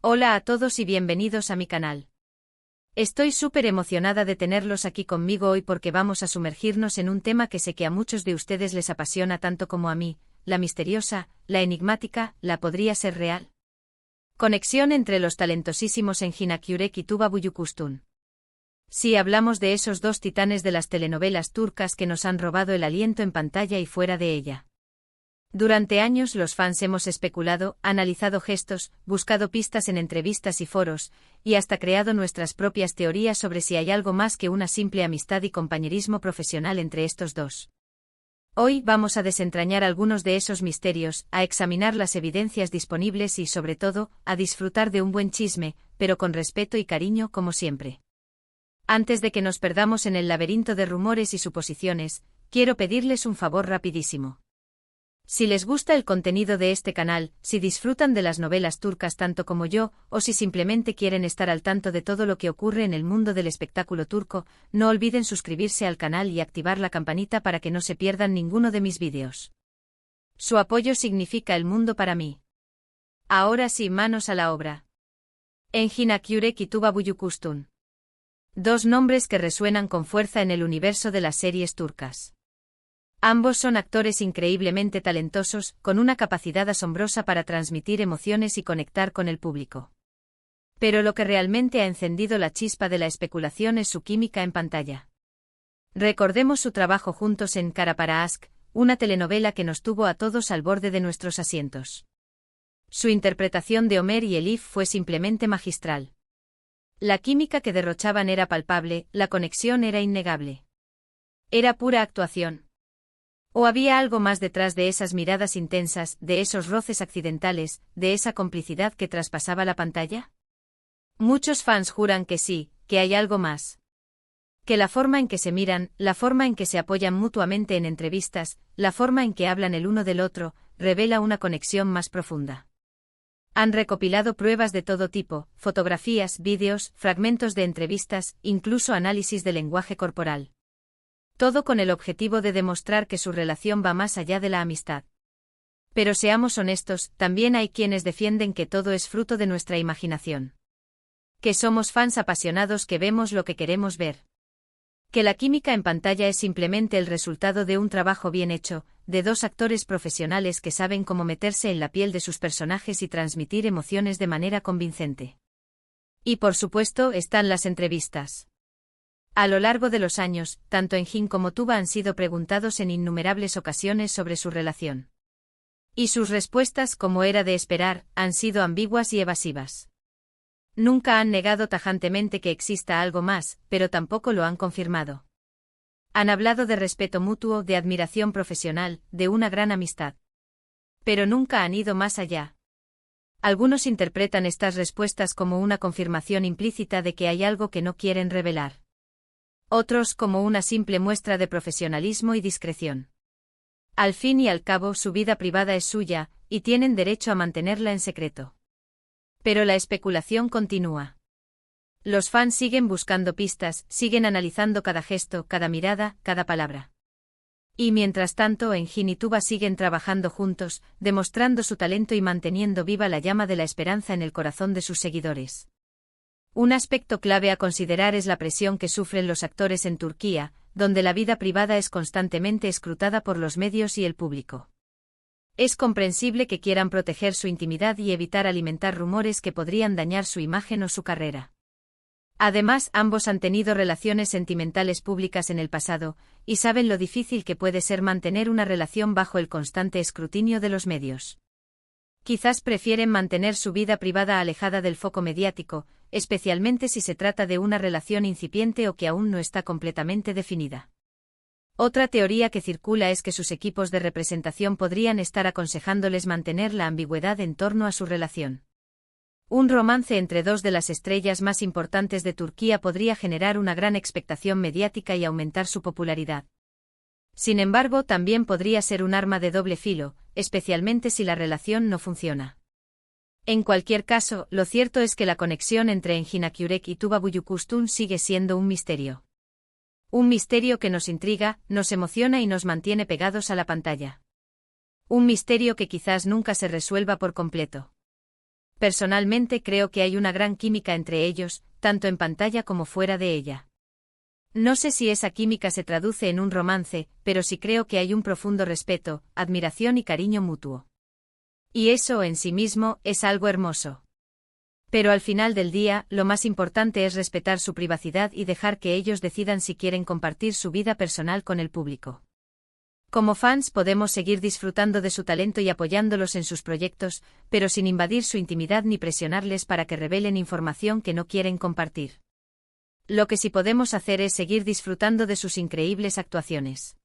Hola a todos y bienvenidos a mi canal. Estoy súper emocionada de tenerlos aquí conmigo hoy porque vamos a sumergirnos en un tema que sé que a muchos de ustedes les apasiona tanto como a mí, la misteriosa, la enigmática, la podría ser real. Conexión entre los talentosísimos Engin Akyurek y Tuba Büyüküstün. Sí, hablamos de esos dos titanes de las telenovelas turcas que nos han robado el aliento en pantalla y fuera de ella. Durante años los fans hemos especulado, analizado gestos, buscado pistas en entrevistas y foros, y hasta creado nuestras propias teorías sobre si hay algo más que una simple amistad y compañerismo profesional entre estos dos. Hoy vamos a desentrañar algunos de esos misterios, a examinar las evidencias disponibles y, sobre todo, a disfrutar de un buen chisme, pero con respeto y cariño como siempre. Antes de que nos perdamos en el laberinto de rumores y suposiciones, quiero pedirles un favor rapidísimo. Si les gusta el contenido de este canal, si disfrutan de las novelas turcas tanto como yo, o si simplemente quieren estar al tanto de todo lo que ocurre en el mundo del espectáculo turco, no olviden suscribirse al canal y activar la campanita para que no se pierdan ninguno de mis vídeos. Su apoyo significa el mundo para mí. Ahora sí, manos a la obra. Engin Akyurek y Tuba Büyüküstün. Dos nombres que resuenan con fuerza en el universo de las series turcas. Ambos son actores increíblemente talentosos, con una capacidad asombrosa para transmitir emociones y conectar con el público. Pero lo que realmente ha encendido la chispa de la especulación es su química en pantalla. Recordemos su trabajo juntos en Kara para Aşk, una telenovela que nos tuvo a todos al borde de nuestros asientos. Su interpretación de Ömer y Elif fue simplemente magistral. La química que derrochaban era palpable, la conexión era innegable. Era pura actuación. ¿O había algo más detrás de esas miradas intensas, de esos roces accidentales, de esa complicidad que traspasaba la pantalla? Muchos fans juran que sí, que hay algo más. Que la forma en que se miran, la forma en que se apoyan mutuamente en entrevistas, la forma en que hablan el uno del otro, revela una conexión más profunda. Han recopilado pruebas de todo tipo, fotografías, vídeos, fragmentos de entrevistas, incluso análisis de lenguaje corporal. Todo con el objetivo de demostrar que su relación va más allá de la amistad. Pero seamos honestos, también hay quienes defienden que todo es fruto de nuestra imaginación. Que somos fans apasionados que vemos lo que queremos ver. Que la química en pantalla es simplemente el resultado de un trabajo bien hecho, de dos actores profesionales que saben cómo meterse en la piel de sus personajes y transmitir emociones de manera convincente. Y por supuesto están las entrevistas. A lo largo de los años, tanto Engin como Tuba han sido preguntados en innumerables ocasiones sobre su relación. Y sus respuestas, como era de esperar, han sido ambiguas y evasivas. Nunca han negado tajantemente que exista algo más, pero tampoco lo han confirmado. Han hablado de respeto mutuo, de admiración profesional, de una gran amistad. Pero nunca han ido más allá. Algunos interpretan estas respuestas como una confirmación implícita de que hay algo que no quieren revelar. Otros como una simple muestra de profesionalismo y discreción. Al fin y al cabo, su vida privada es suya, y tienen derecho a mantenerla en secreto. Pero la especulación continúa. Los fans siguen buscando pistas, siguen analizando cada gesto, cada mirada, cada palabra. Y mientras tanto, Engin y Tuba siguen trabajando juntos, demostrando su talento y manteniendo viva la llama de la esperanza en el corazón de sus seguidores. Un aspecto clave a considerar es la presión que sufren los actores en Turquía, donde la vida privada es constantemente escrutada por los medios y el público. Es comprensible que quieran proteger su intimidad y evitar alimentar rumores que podrían dañar su imagen o su carrera. Además, ambos han tenido relaciones sentimentales públicas en el pasado, y saben lo difícil que puede ser mantener una relación bajo el constante escrutinio de los medios. Quizás prefieren mantener su vida privada alejada del foco mediático, especialmente si se trata de una relación incipiente o que aún no está completamente definida. Otra teoría que circula es que sus equipos de representación podrían estar aconsejándoles mantener la ambigüedad en torno a su relación. Un romance entre dos de las estrellas más importantes de Turquía podría generar una gran expectación mediática y aumentar su popularidad. Sin embargo, también podría ser un arma de doble filo, especialmente si la relación no funciona. En cualquier caso, lo cierto es que la conexión entre Engin Akyurek y Tuba Büyüküstün sigue siendo un misterio. Un misterio que nos intriga, nos emociona y nos mantiene pegados a la pantalla. Un misterio que quizás nunca se resuelva por completo. Personalmente creo que hay una gran química entre ellos, tanto en pantalla como fuera de ella. No sé si esa química se traduce en un romance, pero sí creo que hay un profundo respeto, admiración y cariño mutuo. Y eso en sí mismo es algo hermoso. Pero al final del día, lo más importante es respetar su privacidad y dejar que ellos decidan si quieren compartir su vida personal con el público. Como fans podemos seguir disfrutando de su talento y apoyándolos en sus proyectos, pero sin invadir su intimidad ni presionarles para que revelen información que no quieren compartir. Lo que sí podemos hacer es seguir disfrutando de sus increíbles actuaciones.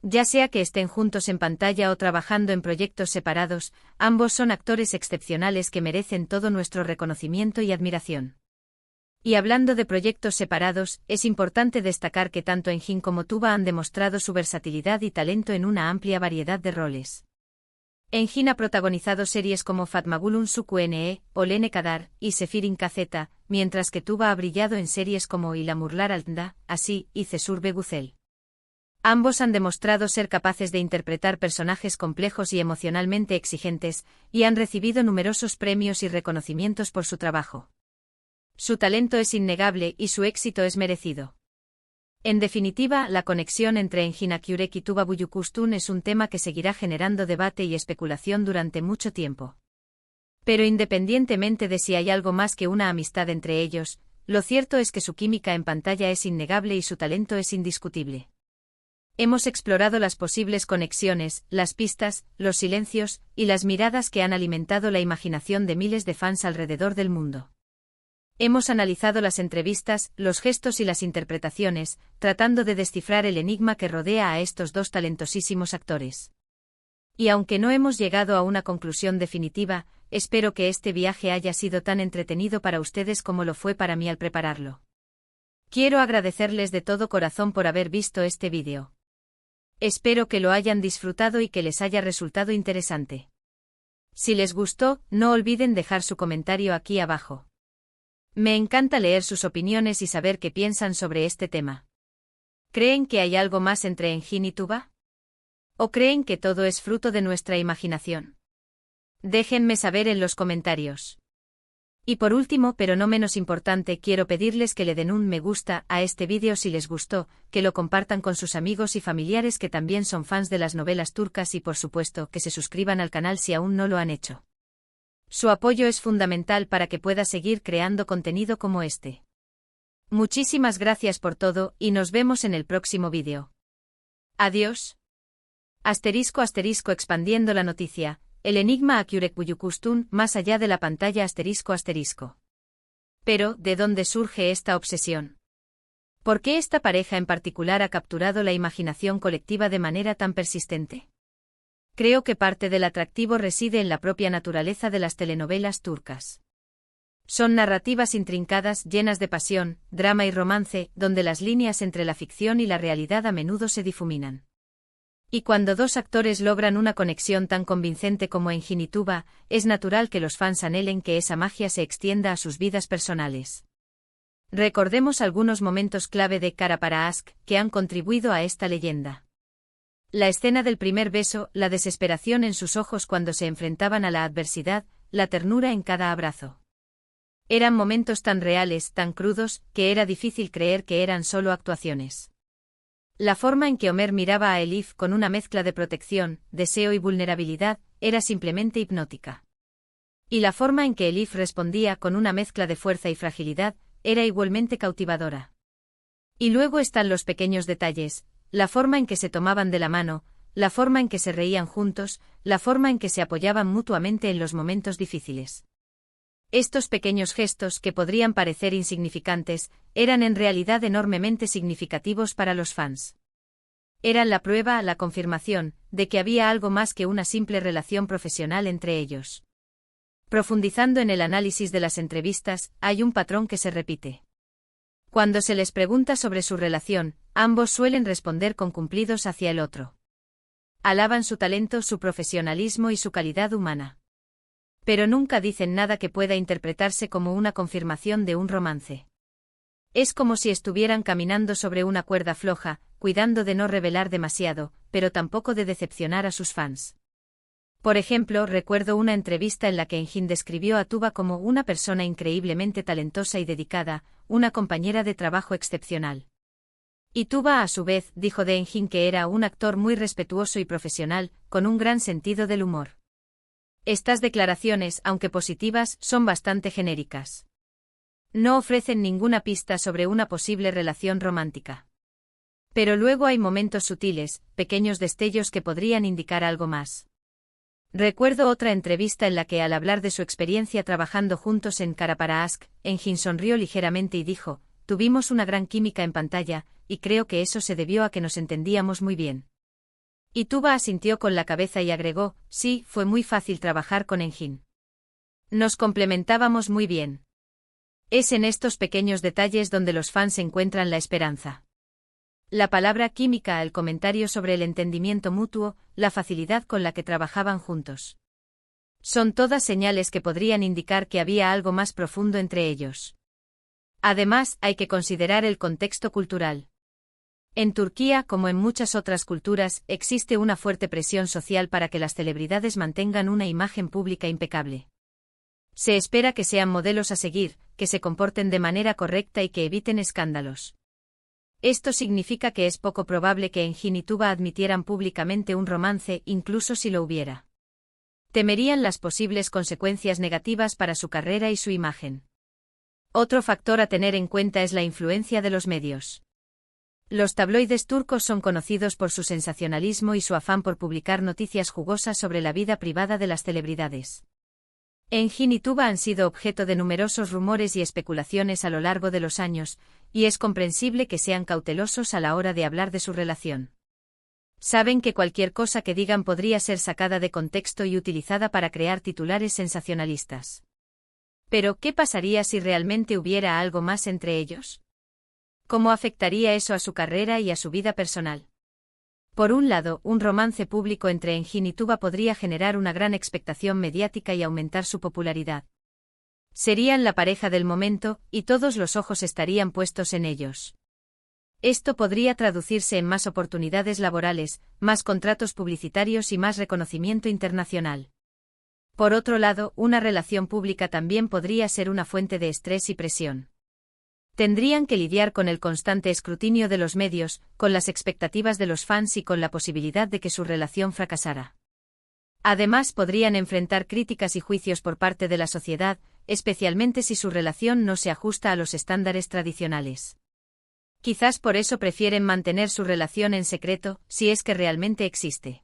Ya sea que estén juntos en pantalla o trabajando en proyectos separados, ambos son actores excepcionales que merecen todo nuestro reconocimiento y admiración. Y hablando de proyectos separados, es importante destacar que tanto Enjin como Tuba han demostrado su versatilidad y talento en una amplia variedad de roles. Enjin ha protagonizado series como Fatmagulun Suku-ne, Olene Kadar y Sefirin Kazeta, mientras que Tuba ha brillado en series como Ilamurlar Altnda, Así y Cesur Begucel. Ambos han demostrado ser capaces de interpretar personajes complejos y emocionalmente exigentes, y han recibido numerosos premios y reconocimientos por su trabajo. Su talento es innegable y su éxito es merecido. En definitiva, la conexión entre Enjin Akyurek y Tuba Büyüküstün es un tema que seguirá generando debate y especulación durante mucho tiempo. Pero independientemente de si hay algo más que una amistad entre ellos, lo cierto es que su química en pantalla es innegable y su talento es indiscutible. Hemos explorado las posibles conexiones, las pistas, los silencios y las miradas que han alimentado la imaginación de miles de fans alrededor del mundo. Hemos analizado las entrevistas, los gestos y las interpretaciones, tratando de descifrar el enigma que rodea a estos dos talentosísimos actores. Y aunque no hemos llegado a una conclusión definitiva, espero que este viaje haya sido tan entretenido para ustedes como lo fue para mí al prepararlo. Quiero agradecerles de todo corazón por haber visto este vídeo. Espero que lo hayan disfrutado y que les haya resultado interesante. Si les gustó, no olviden dejar su comentario aquí abajo. Me encanta leer sus opiniones y saber qué piensan sobre este tema. ¿Creen que hay algo más entre Enjin y Tuba? ¿O creen que todo es fruto de nuestra imaginación? Déjenme saber en los comentarios. Y por último, pero no menos importante, quiero pedirles que le den un me gusta a este vídeo si les gustó, que lo compartan con sus amigos y familiares que también son fans de las novelas turcas y por supuesto que se suscriban al canal si aún no lo han hecho. Su apoyo es fundamental para que pueda seguir creando contenido como este. Muchísimas gracias por todo y nos vemos en el próximo vídeo. Adiós. *** expandiendo la noticia. El enigma Akyurek Büyüküstün más allá de la pantalla ***. Pero, ¿de dónde surge esta obsesión? ¿Por qué esta pareja en particular ha capturado la imaginación colectiva de manera tan persistente? Creo que parte del atractivo reside en la propia naturaleza de las telenovelas turcas. Son narrativas intrincadas, llenas de pasión, drama y romance, donde las líneas entre la ficción y la realidad a menudo se difuminan. Y cuando dos actores logran una conexión tan convincente como Enjin y Tuba, es natural que los fans anhelen que esa magia se extienda a sus vidas personales. Recordemos algunos momentos clave de Kara para Aşk que han contribuido a esta leyenda. La escena del primer beso, la desesperación en sus ojos cuando se enfrentaban a la adversidad, la ternura en cada abrazo. Eran momentos tan reales, tan crudos, que era difícil creer que eran solo actuaciones. La forma en que Ömer miraba a Elif con una mezcla de protección, deseo y vulnerabilidad, era simplemente hipnótica. Y la forma en que Elif respondía con una mezcla de fuerza y fragilidad, era igualmente cautivadora. Y luego están los pequeños detalles, la forma en que se tomaban de la mano, la forma en que se reían juntos, la forma en que se apoyaban mutuamente en los momentos difíciles. Estos pequeños gestos que podrían parecer insignificantes, eran en realidad enormemente significativos para los fans. Eran la prueba, la confirmación, de que había algo más que una simple relación profesional entre ellos. Profundizando en el análisis de las entrevistas, hay un patrón que se repite. Cuando se les pregunta sobre su relación, ambos suelen responder con cumplidos hacia el otro. Alaban su talento, su profesionalismo y su calidad humana. Pero nunca dicen nada que pueda interpretarse como una confirmación de un romance. Es como si estuvieran caminando sobre una cuerda floja, cuidando de no revelar demasiado, pero tampoco de decepcionar a sus fans. Por ejemplo, recuerdo una entrevista en la que Engin describió a Tuba como una persona increíblemente talentosa y dedicada, una compañera de trabajo excepcional. Y Tuba, a su vez, dijo de Engin que era un actor muy respetuoso y profesional, con un gran sentido del humor. Estas declaraciones, aunque positivas, son bastante genéricas. No ofrecen ninguna pista sobre una posible relación romántica. Pero luego hay momentos sutiles, pequeños destellos que podrían indicar algo más. Recuerdo otra entrevista en la que, al hablar de su experiencia trabajando juntos en Cara para Ask, Engin sonrió ligeramente y dijo: «Tuvimos una gran química en pantalla, y creo que eso se debió a que nos entendíamos muy bien». Y Tuba asintió con la cabeza y agregó: «Sí, fue muy fácil trabajar con Engin. Nos complementábamos muy bien». Es en estos pequeños detalles donde los fans encuentran la esperanza. La palabra química, el comentario sobre el entendimiento mutuo, la facilidad con la que trabajaban juntos. Son todas señales que podrían indicar que había algo más profundo entre ellos. Además, hay que considerar el contexto cultural. En Turquía, como en muchas otras culturas, existe una fuerte presión social para que las celebridades mantengan una imagen pública impecable. Se espera que sean modelos a seguir, que se comporten de manera correcta y que eviten escándalos. Esto significa que es poco probable que Engin y Tuba admitieran públicamente un romance, incluso si lo hubiera. Temerían las posibles consecuencias negativas para su carrera y su imagen. Otro factor a tener en cuenta es la influencia de los medios. Los tabloides turcos son conocidos por su sensacionalismo y su afán por publicar noticias jugosas sobre la vida privada de las celebridades. Engin y Tuba han sido objeto de numerosos rumores y especulaciones a lo largo de los años, y es comprensible que sean cautelosos a la hora de hablar de su relación. Saben que cualquier cosa que digan podría ser sacada de contexto y utilizada para crear titulares sensacionalistas. Pero, ¿qué pasaría si realmente hubiera algo más entre ellos? ¿Cómo afectaría eso a su carrera y a su vida personal? Por un lado, un romance público entre Engin y Tuba podría generar una gran expectación mediática y aumentar su popularidad. Serían la pareja del momento, y todos los ojos estarían puestos en ellos. Esto podría traducirse en más oportunidades laborales, más contratos publicitarios y más reconocimiento internacional. Por otro lado, una relación pública también podría ser una fuente de estrés y presión. Tendrían que lidiar con el constante escrutinio de los medios, con las expectativas de los fans y con la posibilidad de que su relación fracasara. Además, podrían enfrentar críticas y juicios por parte de la sociedad, especialmente si su relación no se ajusta a los estándares tradicionales. Quizás por eso prefieren mantener su relación en secreto, si es que realmente existe.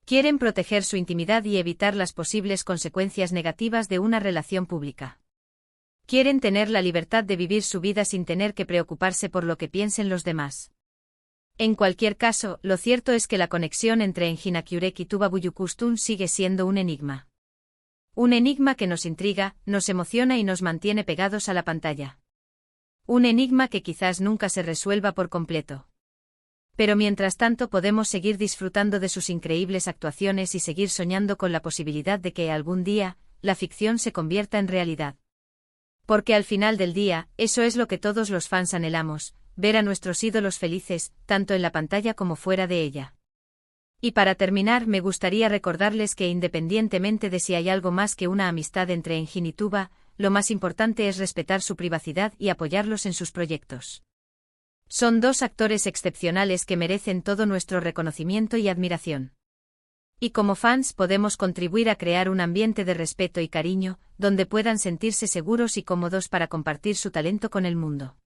Quieren proteger su intimidad y evitar las posibles consecuencias negativas de una relación pública. Quieren tener la libertad de vivir su vida sin tener que preocuparse por lo que piensen los demás. En cualquier caso, lo cierto es que la conexión entre Engin Akyurek y Tuba Büyüküstün sigue siendo un enigma. Un enigma que nos intriga, nos emociona y nos mantiene pegados a la pantalla. Un enigma que quizás nunca se resuelva por completo. Pero mientras tanto podemos seguir disfrutando de sus increíbles actuaciones y seguir soñando con la posibilidad de que algún día, la ficción se convierta en realidad. Porque al final del día, eso es lo que todos los fans anhelamos, ver a nuestros ídolos felices, tanto en la pantalla como fuera de ella. Y para terminar, me gustaría recordarles que independientemente de si hay algo más que una amistad entre Engin y Tuba, lo más importante es respetar su privacidad y apoyarlos en sus proyectos. Son dos actores excepcionales que merecen todo nuestro reconocimiento y admiración. Y como fans podemos contribuir a crear un ambiente de respeto y cariño, donde puedan sentirse seguros y cómodos para compartir su talento con el mundo.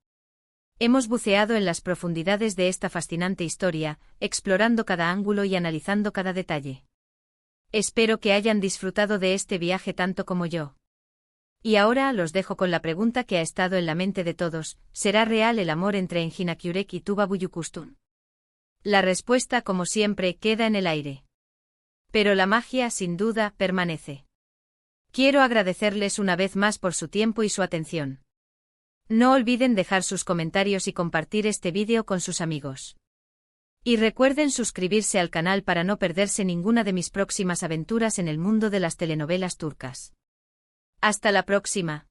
Hemos buceado en las profundidades de esta fascinante historia, explorando cada ángulo y analizando cada detalle. Espero que hayan disfrutado de este viaje tanto como yo. Y ahora los dejo con la pregunta que ha estado en la mente de todos: ¿será real el amor entre Engin Akyurek y Tuba Büyüküstün? La respuesta, como siempre, queda en el aire. Pero la magia, sin duda, permanece. Quiero agradecerles una vez más por su tiempo y su atención. No olviden dejar sus comentarios y compartir este vídeo con sus amigos. Y recuerden suscribirse al canal para no perderse ninguna de mis próximas aventuras en el mundo de las telenovelas turcas. Hasta la próxima.